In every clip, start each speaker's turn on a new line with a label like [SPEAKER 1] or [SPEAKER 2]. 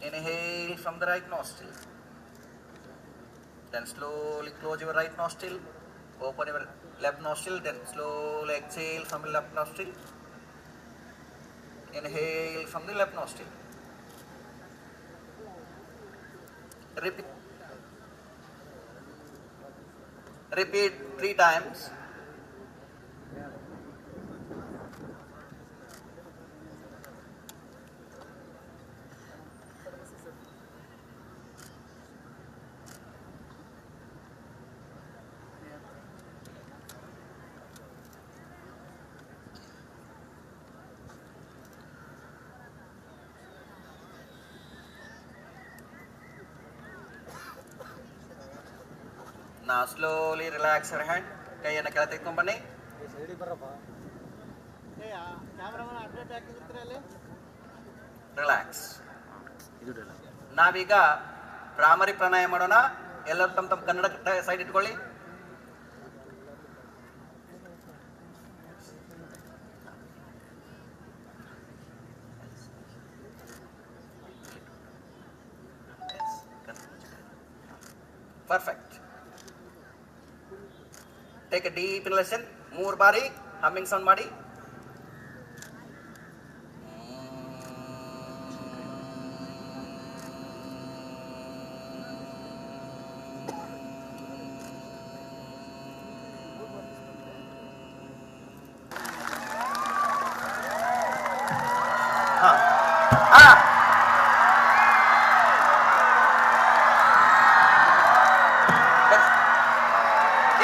[SPEAKER 1] Inhale from the right nostril. Then slowly close your right nostril. Open your left nostril. Then slowly exhale from the left nostril. Inhale from the left nostril. Repeat. Repeat 3 times. Now slowly relax your hand. ಕೈಯನ್ನು ಕೆಳ ತೆಗೆದುಕೊಂಡು ಬನ್ನಿ. Relax. ನಾವೀಗ ಭ್ರಾಮರಿ ಪ್ರಾಣಾಯಾಮ ಮಾಡೋಣ. ಎಲ್ಲರೂ ತಮ್ಮ ತಮ್ಮ Kannada side ಇಟ್ಕೊಳ್ಳಿ. Perfect. Take a deep inhalation. 3 ಬಾರಿ ಹಮ್ಮಿಂಗ್ ಸೌಂಡ್ ಮಾಡಿ.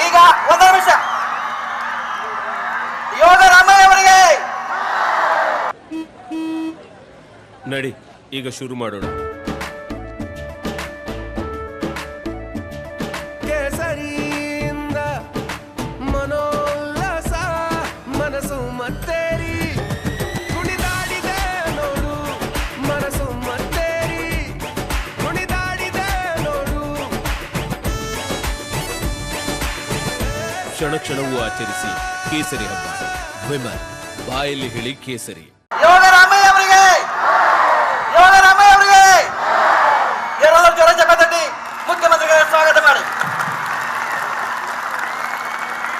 [SPEAKER 1] ಈಗ ಒಂದು ನಿಮಿಷ ಯೋಗ ರಾಮಯ್ಯ ಅವರಿಗೆ
[SPEAKER 2] ನಡಿ, ಈಗ ಶುರು ಮಾಡೋಣ. ಕೇಸರಿಯಿಂದ ಮನೋಲ್ಲಾಸ ಮನಸ್ಸು ಮತ್ತೇರಿ ಕುಣಿದಾಡಿದೆ ನೋಡು, ಮನಸ್ಸು ಮತ್ತೇರಿ ಕುಣಿದಾಡಿದೆ ನೋಡು. ಕ್ಷಣ ಕ್ಷಣವೂ ಆಚರಿಸಿ ಕೇಸರಿ ಹಬ್ಬ. ವಿಮಲ್ ಬಾಯಲ್ಲಿ ಹೇಳಿ ಕೇಸರಿ.
[SPEAKER 1] ಯೋಗ ರಾಮಯ್ಯ ಅವರಿಗೆ, ಯೋಗ ರಾಮಯ್ಯ ಅವರಿಗೆ ಎಲ್ಲರೂ ಜೋರ ಚಪ್ಪಾಳೆ ಮುಖ್ಯಮಂತ್ರಿಗಳ ಸ್ವಾಗತ ಮಾಡಿ.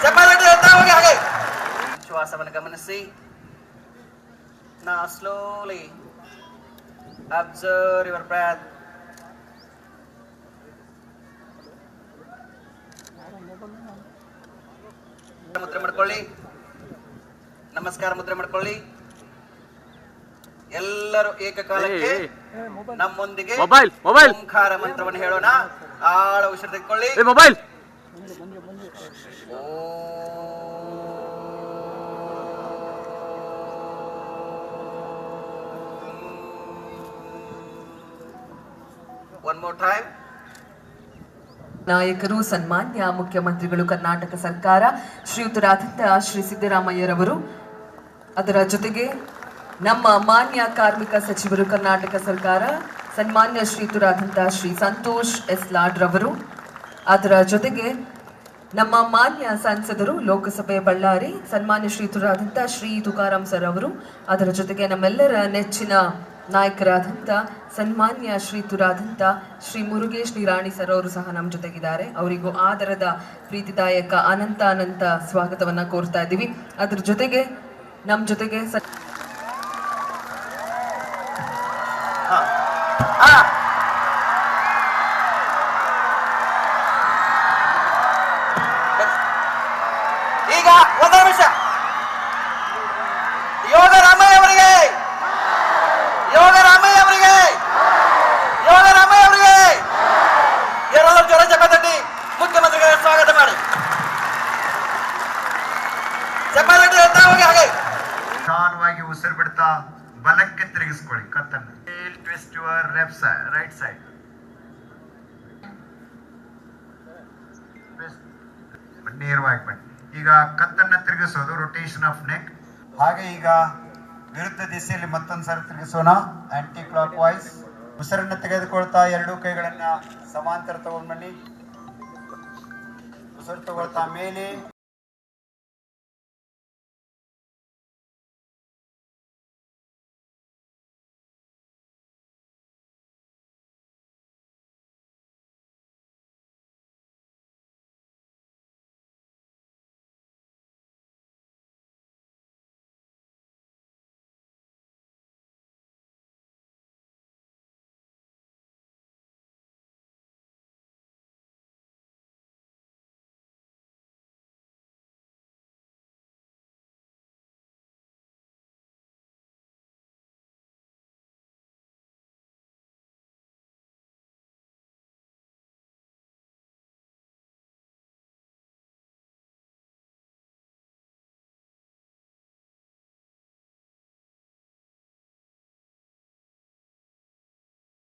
[SPEAKER 1] ಚಪ್ಪಾಳೆ ಹೇಳ್ತಾ ಹೋಗಿ. ಹಾಗೆ ಶ್ವಾಸವನ್ನು ಗಮನಿಸಿ. Now slowly observe your breath. ಮುದ್ರೆ ಮಾಡ್ಕೊಳ್ಳಿ. ನಮಸ್ಕಾರ ಮುದ್ರೆ ಮಾಡ್ಕೊಳ್ಳಿ. ಎಲ್ಲರೂ ಏಕಕಾಲಕ್ಕೆ ನಮ್ಮೊಂದಿಗೆ ಓಂಕಾರ ಮಂತ್ರವನ್ನು ಹೇಳೋಣ. ಆಳ ಉಸಿರು ತೆಗೆದುಕೊಳ್ಳಿ. Mobile one more time.
[SPEAKER 3] ನಾಯಕರು, ಸನ್ಮಾನ್ಯ ಮುಖ್ಯಮಂತ್ರಿಗಳು, ಕರ್ನಾಟಕ ಸರ್ಕಾರ, ಶ್ರೀಯುತರಾದಂಥ ಶ್ರೀ ಸಿದ್ದರಾಮಯ್ಯರವರು, ಅದರ ಜೊತೆಗೆ ನಮ್ಮ ಮಾನ್ಯ ಕಾರ್ಮಿಕ ಸಚಿವರು ಕರ್ನಾಟಕ ಸರ್ಕಾರ, ಸನ್ಮಾನ್ಯ ಶ್ರೀಯುತರಾದಂಥ ಶ್ರೀ ಸಂತೋಷ್ ಎಸ್ ಲಾಡ್ರವರು, ಅದರ ಜೊತೆಗೆ ನಮ್ಮ ಮಾನ್ಯ ಸಂಸದರು ಲೋಕಸಭೆ ಬಳ್ಳಾರಿ ಸನ್ಮಾನ್ಯ ಶ್ರೀಯುತರಾದಂಥ ಶ್ರೀ ತುಕಾರಾಮ್ ಸರ್ ಅವರು, ಅದರ ಜೊತೆಗೆ ನಮ್ಮೆಲ್ಲರ ನೆಚ್ಚಿನ ನಾಯಕರಾದಂಥ ಸನ್ಮಾನ್ಯ ಶ್ರೀಯುತರಾದಂಥ ಶ್ರೀ ಮುರುಗೇಶ್ ನಿರಾಣಿ ಸರ್ ಅವರು ಸಹ ನಮ್ಮ ಜೊತೆಗಿದ್ದಾರೆ. ಅವರಿಗೂ ಆದರದ ಪ್ರೀತಿದಾಯಕ ಅನಂತ ಸ್ವಾಗತವನ್ನ ಕೋರ್ತಾ ಇದ್ದೀವಿ. ಅದ್ರ ಜೊತೆಗೆ ನಮ್ಮ ಜೊತೆಗೆ
[SPEAKER 1] ಈಗ ಒಂದು ನಿಮಿಷ ಯೋಗ ರಾಮಯ್ಯ ಅವರಿಗೆ, ಯೋಗ ರಾಮಯ್ಯ ಅವರಿಗೆ, ಯೋಗ ರಾಮಯ್ಯ ಅವರಿಗೆ ಎಲ್ಲರೂ ಜೋರ ಚಪ್ಪಾಳೆ ಮುಖ್ಯಮಂತ್ರಿಗಳ ಸ್ವಾಗತ ಮಾಡಿ. ಚಪ್ಪಾಳೆ ಹೇಳ್ತಾ ಹೋಗಿ. ಹಾಗೆ
[SPEAKER 4] ನಿಧಾನವಾಗಿ ಉಸಿರು ಬಿಡ್ತಾ ಬಲಕ್ಕೆ ತಿರುಗಿಸ್ಕೊಳ್ಳಿ ಕತ್ತನ್ನು. Twist your left side, right side. ನೇರವಾಗಿ ಬನ್ನಿ. ಈಗ ಕತ್ತನ್ನು ತಿರುಗಿಸೋದು ರೊಟೇಷನ್ ಆಫ್ ನೆಕ್. ಹಾಗೆ ಈಗ ವಿರುದ್ಧ ದಿಸೆಯಲ್ಲಿ ಮತ್ತೊಂದು ಸಾರಿ ತಿರುಗಿಸೋಣ, ಆಂಟಿ ಕ್ಲಾಕ್ ವೈಸ್. ಉಸಿರನ್ನು ತೆಗೆದುಕೊಳ್ತಾ 2 ಕೈಗಳನ್ನ ಸಮಾಂತರ ತಗೊಂಡು ಬನ್ನಿ. ಉಸಿರು ತಗೊಳ್ತಾ ಮೇಲೆ